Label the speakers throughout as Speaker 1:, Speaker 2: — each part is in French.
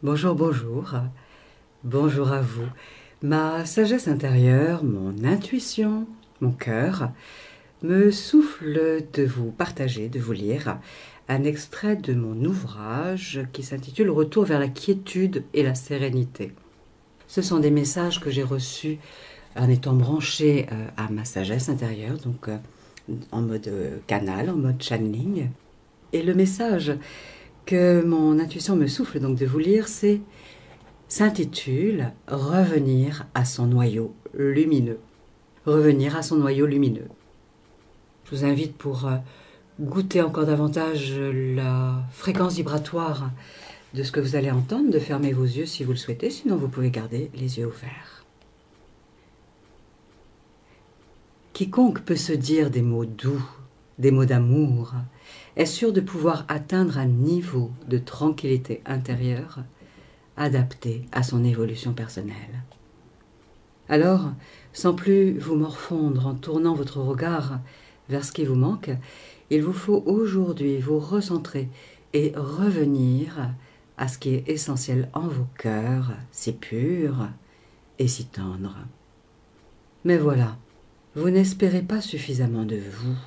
Speaker 1: Bonjour, bonjour. Bonjour à vous. Ma sagesse intérieure, mon intuition, mon cœur me souffle de vous partager, de vous lire un extrait de mon ouvrage qui s'intitule Retour vers la quiétude et la sérénité. Ce sont des messages que j'ai reçus en étant branchée à ma sagesse intérieure, donc en mode canal, en mode channeling. Et le message que mon intuition me souffle donc de vous lire, s'intitule Revenir à son noyau lumineux. Revenir à son noyau lumineux. Je vous invite pour goûter encore davantage la fréquence vibratoire de ce que vous allez entendre, de fermer vos yeux si vous le souhaitez, sinon vous pouvez garder les yeux ouverts. Quiconque peut se dire des mots doux, des mots d'amour, est sûr de pouvoir atteindre un niveau de tranquillité intérieure adapté à son évolution personnelle. Alors, sans plus vous morfondre en tournant votre regard vers ce qui vous manque, il vous faut aujourd'hui vous recentrer et revenir à ce qui est essentiel en vos cœurs, si purs et si tendres. Mais voilà, vous n'espérez pas suffisamment de vous.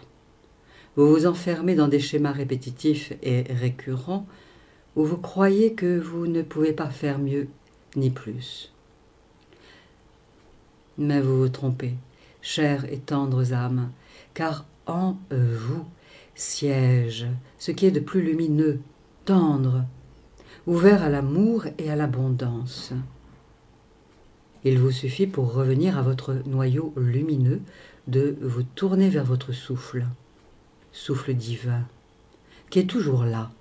Speaker 1: Vous vous enfermez dans des schémas répétitifs et récurrents où vous croyez que vous ne pouvez pas faire mieux ni plus. Mais vous vous trompez, chères et tendres âmes, car en vous siège ce qui est de plus lumineux, tendre, ouvert à l'amour et à l'abondance. Il vous suffit pour revenir à votre noyau lumineux de vous tourner vers votre souffle, souffle divin, qui est toujours là,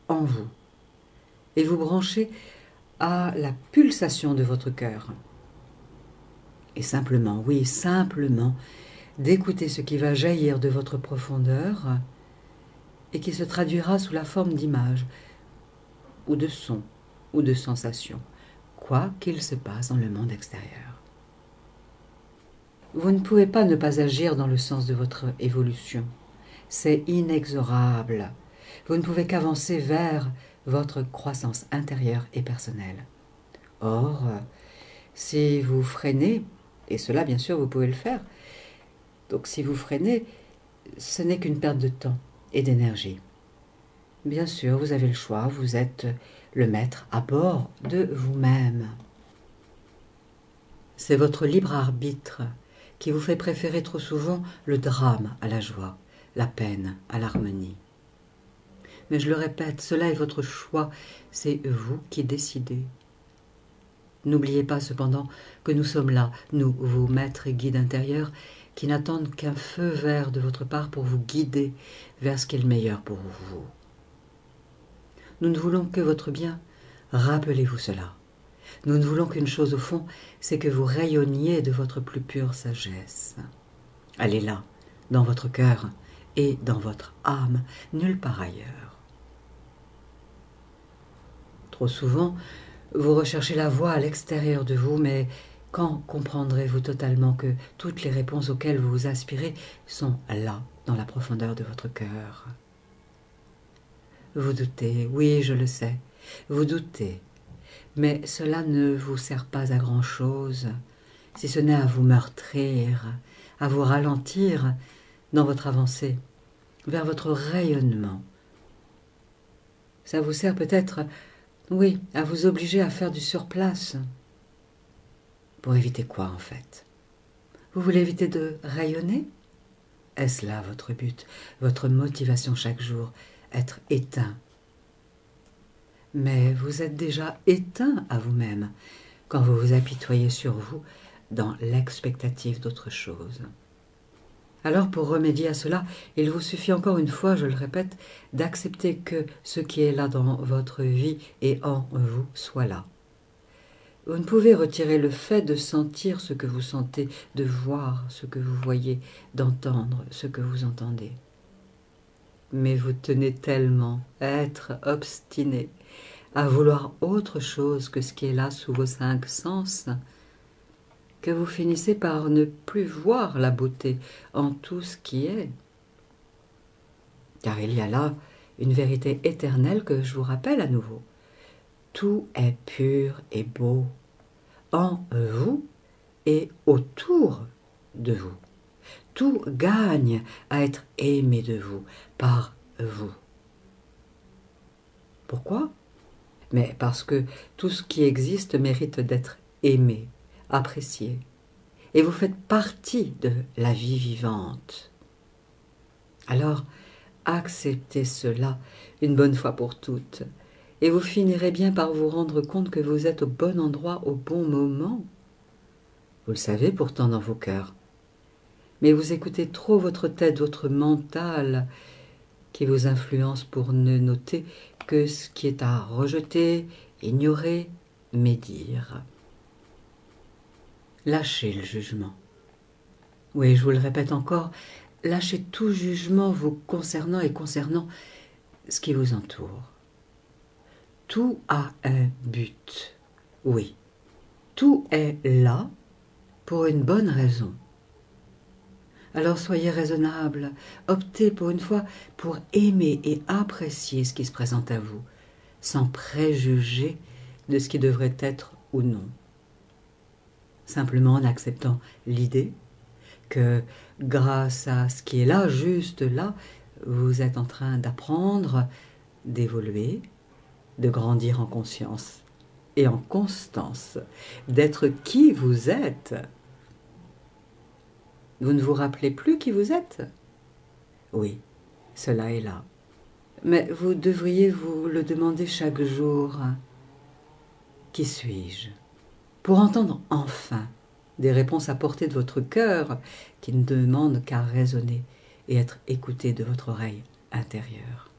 Speaker 1: en vous, et vous brancher à la pulsation de votre cœur. Et simplement, oui, simplement, d'écouter ce qui va jaillir de votre profondeur et qui se traduira sous la forme d'images, ou de sons, ou de sensations, quoi qu'il se passe dans le monde extérieur. Vous ne pouvez pas ne pas agir dans le sens de votre évolution. C'est inexorable. Vous ne pouvez qu'avancer vers votre croissance intérieure et personnelle. Or, si vous freinez, et cela bien sûr vous pouvez le faire, donc si vous freinez, ce n'est qu'une perte de temps et d'énergie. Bien sûr, vous avez le choix, vous êtes le maître à bord de vous-même. C'est votre libre arbitre qui vous fait préférer trop souvent le drame à la joie, la peine à l'harmonie. Mais je le répète, cela est votre choix, c'est vous qui décidez. N'oubliez pas cependant que nous sommes là, nous, vos maîtres et guides intérieurs, qui n'attendent qu'un feu vert de votre part pour vous guider vers ce qui est le meilleur pour vous. Nous ne voulons que votre bien, rappelez-vous cela. Nous ne voulons qu'une chose au fond, c'est que vous rayonniez de votre plus pure sagesse. Elle est là, dans votre cœur et dans votre âme, nulle part ailleurs. Trop souvent, vous recherchez la voie à l'extérieur de vous, mais quand comprendrez-vous totalement que toutes les réponses auxquelles vous aspirez sont là, dans la profondeur de votre cœur? Vous doutez, oui, je le sais, vous doutez, mais cela ne vous sert pas à grand-chose, si ce n'est à vous meurtrir, à vous ralentir dans votre avancée, vers votre rayonnement. Ça vous sert peut-être, oui, à vous obliger à faire du surplace. Pour éviter quoi, en fait? Vous voulez éviter de rayonner? Est-ce là votre but, votre motivation chaque jour, être éteint? Mais vous êtes déjà éteint à vous-même quand vous vous apitoyez sur vous dans l'expectative d'autre chose. Alors pour remédier à cela, il vous suffit encore une fois, je le répète, d'accepter que ce qui est là dans votre vie et en vous soit là. Vous ne pouvez retirer le fait de sentir ce que vous sentez, de voir ce que vous voyez, d'entendre ce que vous entendez. Mais vous tenez tellement à être obstiné, à vouloir autre chose que ce qui est là sous vos 5 sens, que vous finissez par ne plus voir la beauté en tout ce qui est. Car il y a là une vérité éternelle que je vous rappelle à nouveau. tout est pur et beau en vous et autour de vous. Tout gagne à être aimé de vous, par vous. Pourquoi? Mais parce que tout ce qui existe mérite d'être aimé, apprécié. Et vous faites partie de la vie vivante. Alors, acceptez cela une bonne fois pour toutes, et vous finirez bien par vous rendre compte que vous êtes au bon endroit au bon moment. Vous le savez pourtant dans vos cœurs. Mais vous écoutez trop votre tête, votre mental, qui vous influence pour ne noter que ce qui est à rejeter, ignorer, médire. Lâchez le jugement. Oui, je vous le répète encore, lâchez tout jugement vous concernant et concernant ce qui vous entoure. Tout a un but. Oui, tout est là pour une bonne raison. Alors soyez raisonnable, optez pour une fois pour aimer et apprécier ce qui se présente à vous, sans préjuger de ce qui devrait être ou non. Simplement en acceptant l'idée que grâce à ce qui est là, juste là, vous êtes en train d'apprendre, d'évoluer, de grandir en conscience et en constance, d'être qui vous êtes. Vous ne vous rappelez plus qui vous êtes? Oui, cela est là. Mais vous devriez vous le demander chaque jour. Qui suis-je? Pour entendre enfin des réponses à portée de votre cœur qui ne demandent qu'à raisonner et être écoutées de votre oreille intérieure.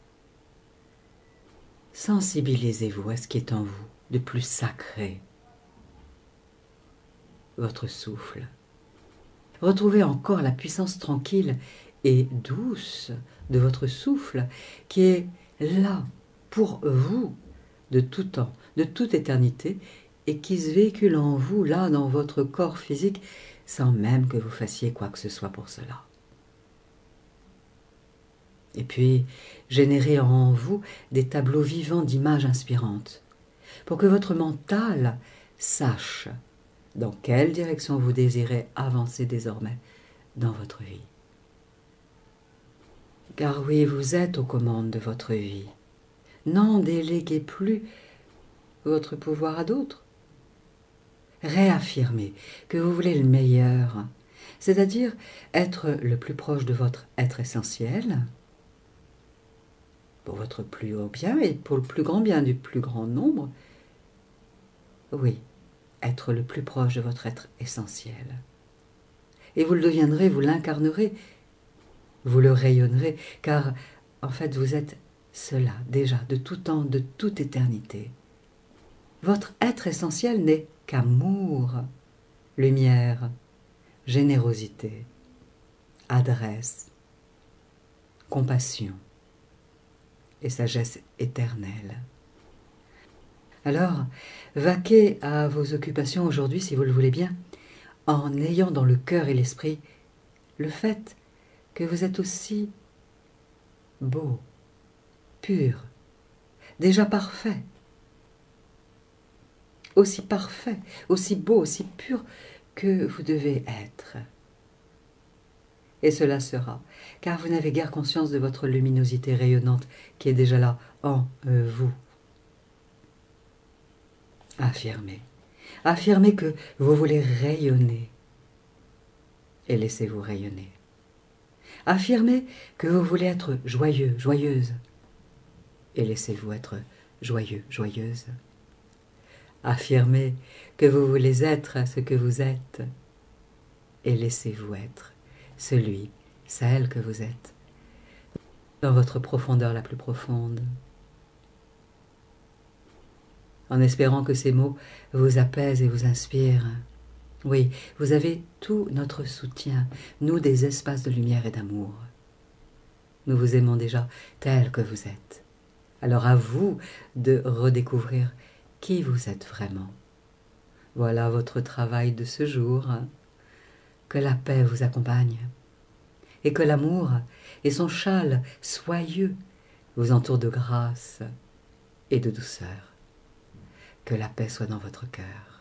Speaker 1: Sensibilisez-vous à ce qui est en vous de plus sacré. Votre souffle. Retrouvez encore la puissance tranquille et douce de votre souffle qui est là pour vous de tout temps, de toute éternité et qui se véhicule en vous, là, dans votre corps physique, sans même que vous fassiez quoi que ce soit pour cela. Et puis, générez en vous des tableaux vivants d'images inspirantes, pour que votre mental sache dans quelle direction vous désirez avancer désormais dans votre vie. Car oui, vous êtes aux commandes de votre vie. N'en déléguez plus votre pouvoir à d'autres. Réaffirmez que vous voulez le meilleur, c'est-à-dire être le plus proche de votre être essentiel, pour votre plus haut bien et pour le plus grand bien du plus grand nombre. Oui, être le plus proche de votre être essentiel. Et vous le deviendrez, vous l'incarnerez, vous le rayonnerez, car en fait vous êtes cela déjà de tout temps, de toute éternité. Votre être essentiel n'est qu'amour, lumière, générosité, adresse, compassion et sagesse éternelle. Alors, vaquez à vos occupations aujourd'hui, si vous le voulez bien, en ayant dans le cœur et l'esprit le fait que vous êtes aussi beau, pur, déjà parfait, aussi beau, aussi pur que vous devez être. Et cela sera, car vous n'avez guère conscience de votre luminosité rayonnante qui est déjà là en vous. Affirmez. Affirmez que vous voulez rayonner et laissez-vous rayonner. Affirmez que vous voulez être joyeux, joyeuse et laissez-vous être joyeux, joyeuse. Affirmez que vous voulez être ce que vous êtes et laissez-vous être celui, celle que vous êtes, dans votre profondeur la plus profonde. En espérant que ces mots vous apaisent et vous inspirent. Oui, vous avez tout notre soutien, nous des espaces de lumière et d'amour. Nous vous aimons déjà tel que vous êtes. Alors à vous de redécouvrir qui vous êtes vraiment. Voilà votre travail de ce jour. Que la paix vous accompagne et que l'amour et son châle soyeux vous entourent de grâce et de douceur. Que la paix soit dans votre cœur.